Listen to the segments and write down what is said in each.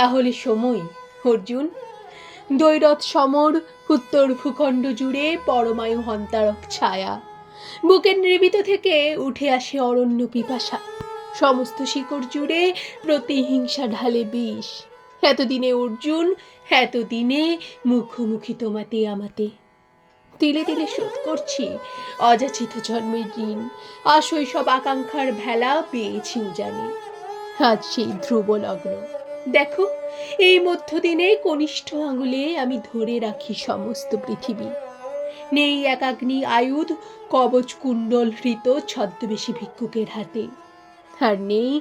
তাহলে সময় অর্জুন, দৈরথ সমর, উত্তর ভূখণ্ড জুড়ে পরমায়ু হন্তারক ছায়া, বুকের নির্বিত থেকে উঠে আসে অরণ্য পিপাসা, সমস্ত শিকড় জুড়ে প্রতিহিংসা ঢালে বিষ। এতদিনে অর্জুন, এতদিনে মুখোমুখি তোমাতে আমাতে, তিলে তিলে শোধ করছি অযাচিত জন্মের ঋণ, আশৈশব আকাঙ্ক্ষার ভেলা পেয়েছি উজানে। আজ সেই ধ্রুব লগ্ন, দেখো এই মধ্যদিনে কনিষ্ঠ আঙুলে আমি ধরে রাখি সমস্ত পৃথিবী। নেই একাগ্নি আয়ুধ, কবচ কুণ্ডল হৃত ছদ্মবেশী ভিক্ষুকের হাতে, আর নেই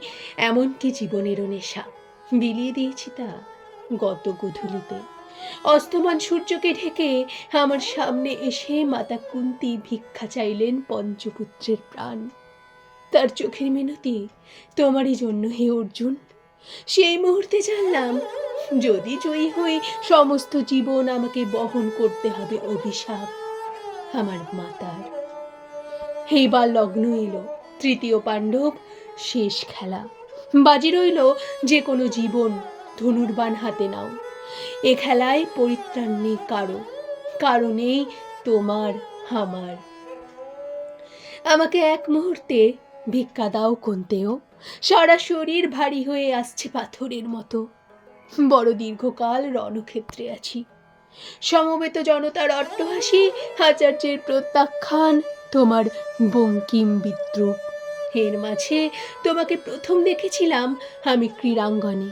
এমনকি জীবনেরও নেশা, বিলিয়ে দিয়েছি তা গত গধূলিতে। অস্তমান সূর্যকে ঢেকে আমার সামনে এসে মাতা কুন্তী ভিক্ষা চাইলেন পঞ্চপুত্রের প্রাণ। তার চোখের মিনতি তোমারই জন্য হে অর্জুন। সেই মুহূর্তে জানলাম, যদি জয়ী হই সমস্ত জীবন আমাকে বহন করতে হবে অভিশাপ আমার মাতার। এইবার লগ্ন এলো, তৃতীয় পাণ্ডব, শেষ খেলা। বাজি রইল যে কোনো জীবন, ধনুর্বাণ হাতে নাও। এ খেলায় পরিত্রাণ নেই কারো, কারণেই তোমার আমার। আমাকে এক মুহূর্তে ভিক্ষা দাও কুন্তেয়, সারা শরীর ভারী হয়ে আসছে পাথরের মতো। বড় দীর্ঘকাল রণক্ষেত্রে আছি, সমবেত জনতার অট্টহাসি, আচার্যের প্রত্যাখ্যান, তোমার বঙ্কিম বিদ্রুপ। এর মাঝে তোমাকে প্রথম দেখেছিলাম আমি ক্রীড়াঙ্গনে,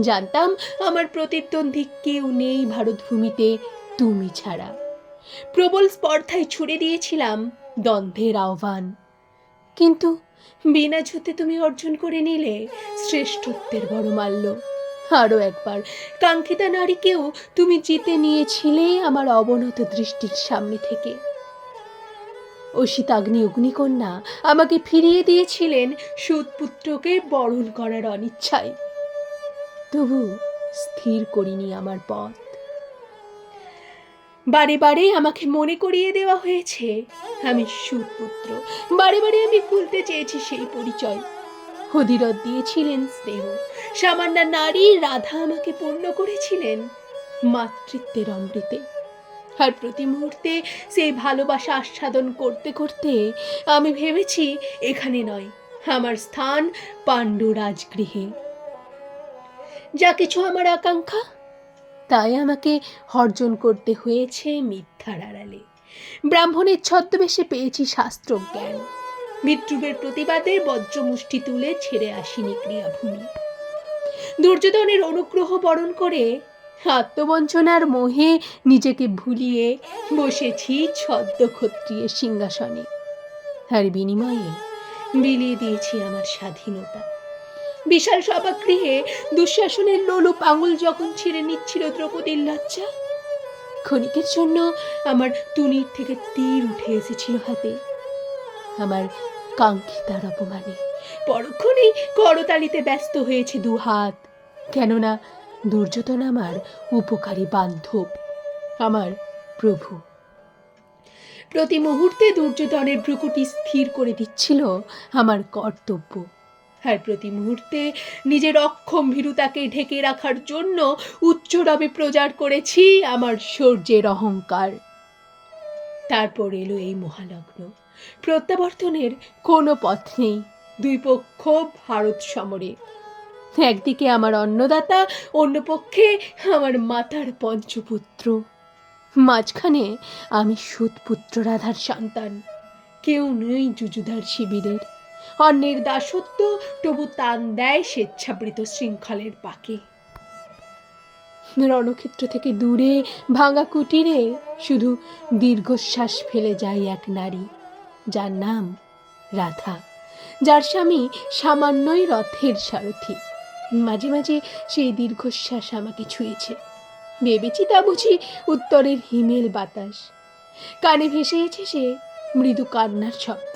জানতাম আমার প্রতিদ্বন্দ্বী কেউ নেই ভারতভূমিতে তুমি ছাড়া। প্রবল স্পর্ধায় ছুড়ে দিয়েছিলাম দ্বন্দ্বের আহ্বান, কিন্তু বিনা যুদ্ধে তুমি অর্জন করে নিলে শ্রেষ্ঠত্বের বড় মাল্য। আরও একবার কাঙ্ক্ষিতা নারীকেও তুমি জিতে নিয়েছিলে আমার অবনত দৃষ্টির সামনে থেকে। অসিতাগ্নি অগ্নিকন্যা আমাকে ফিরিয়ে দিয়েছিলেন সুতপুত্রকে বরণ করার অনিচ্ছায়, তবু স্থির করিনি আমার পথ। বারে বারে আমাকে মনে করিয়ে দেওয়া হয়েছে আমি সুতপুত্র, বারে বারে আমি ভুলতে চেয়েছি সেই পরিচয়। অধিরথ দিয়েছিলেন স্নেহ, সামান্য নারী রাধা আমাকে পূর্ণ করেছিলেন মাতৃত্বের অমৃতে। আর প্রতি মুহূর্তে সেই ভালোবাসা আস্বাদন করতে করতে আমি ভেবেছি এখানে নয়, আমার স্থান পাণ্ডু রাজগৃহে। যা কিছু আমার আকাঙ্ক্ষা তাই আমাকে অর্জন করতে হয়েছে মিথ্যার আড়ালে। ব্রাহ্মণের ছদ্মবেশে পেয়েছি শাস্ত্র জ্ঞান, বিদ্রুপের প্রতিবাদে বজ্রমুষ্টি তুলে ছেড়ে আসিনি ক্রিয়াভূমি। দুর্যোধনের অনুগ্রহ বরণ করে আত্মবঞ্চনার মোহে নিজেকে ভুলিয়ে বসেছি ছদ্ম ক্ষত্রিয়ের সিংহাসনে, আর বিনিময়ে বিলিয়ে দিয়েছি আমার স্বাধীনতা। বিশাল সভাগৃহে দুঃশাসনের লোলুপ আঙুল যখন ছিঁড়ে নিচ্ছিল দ্রৌপদীর লজ্জা, ক্ষণিকের জন্য আমার তুনির থেকে তীর উঠে এসেছিল হাতে। আমার কাঙ্ক্ষিতার অপমানে পরক্ষণেই করতালিতে ব্যস্ত হয়েছে দুহাত, কেননা দুর্যোধন আমার উপকারী বান্ধব, আমার প্রভু। প্রতি মুহূর্তে দুর্যোধনের ভ্রুকুটি স্থির করে দিচ্ছিল আমার কর্তব্য, আর প্রতি মুহূর্তে নিজের অক্ষম ভীরুতাকে ঢেকে রাখার জন্য উচ্চরবে প্রচার করেছি আমার শৌর্যের অহংকার। তারপর এলো এই মহালগ্ন, প্রত্যাবর্তনের কোনো পথ নেই। দুই পক্ষ ভারত সমরে, একদিকে আমার অন্নদাতা, অন্য পক্ষে আমার মাতার পঞ্চপুত্র, মাঝখানে আমি সুতপুত্র রাধার সন্তান। কেউ নেই যুযুধার শিবিরের, অন্যের দাসত্ব তবু টান দেয় স্বেচ্ছাবৃত শৃঙ্খলের পাকে। রণক্ষেত্র থেকে দূরে ভাঙা কুটিরে শুধু দীর্ঘশ্বাস ফেলে যায় এক নারী, যার নাম রাধা, যার স্বামী সামান্যই রথের সারথি। মাঝে মাঝে সেই দীর্ঘশ্বাস আমাকে ছুঁয়েছে, ভেবেছি তা বুঝি উত্তরের হিমেল বাতাস, কানে ভেসেছে সে মৃদু কান্নার শব্দ,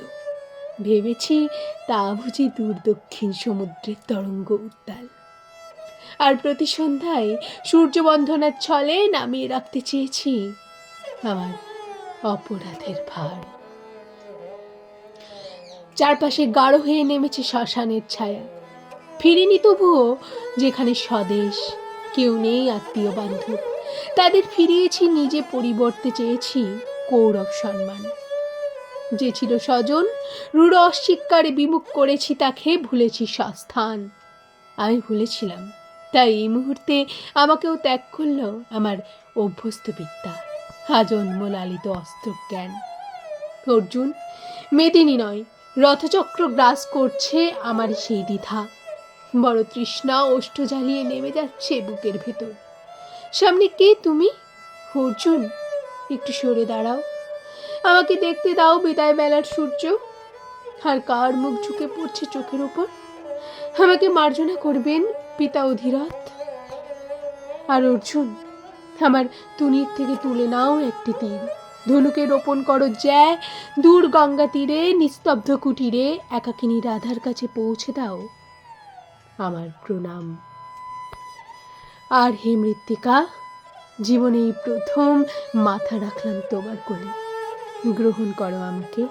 ভেবেছি তা বুঝি দূর দক্ষিণ সমুদ্রের তরঙ্গ উত্তাল। আর প্রতি সন্ধ্যায় সূর্যবন্ধনার ছলে নামিয়ে রাখতে চেয়েছি আমার অপরাধের ভার। চারপাশে গাঢ় হয়ে নেমেছে শ্মশানের ছায়া, ফিরিনি তবুও যেখানে স্বদেশ, কেউ নেই আত্মীয় বান্ধব, তাদের ফিরিয়েছি, নিজে পরিবর্তে চেয়েছি কৌরব সম্মান। যে ছিল স্বজন, রূঢ় অস্বীকারে বিমুখ করেছি তাকে, ভুলেছি স্বস্থান। আমি ভুলেছিলাম, তাই এই মুহূর্তে আমাকেও ত্যাগ করল আমার অভ্যস্ত বিদ্যা, আজন্ম লালিত অস্ত্রজ্ঞান। অর্জুন, মেদিনী নয়, রথচক্র গ্রাস করছে আমার সেই দ্বিধা। বড় তৃষ্ণা ওষ্ঠ জ্বালিয়ে নেমে যাচ্ছে বুকের ভেতর। সামনে কে তুমি? অর্জুন, একটু সরে দাঁড়াও, আমাকে দেখতে দাও বিদায় বেলার সূর্য। আর কার মুখ ঝুঁকে পড়ছে চোখের ওপর? আমাকে মার্জনা করবেন পিতা অধিরথ। আর অর্জুন, আমার তুনির থেকে তুলে নাও একটি তীর, ধনুকে রোপণ করো জ্যা, দূর গঙ্গা তীরে নিস্তব্ধ কুটিরে একাকিনী রাধার কাছে পৌঁছে দাও আমার প্রণাম। আর হে মৃত্তিকা, জীবনে এই প্রথম মাথা রাখলাম তোমার কোলে, গ্রহণ করো আমাকে।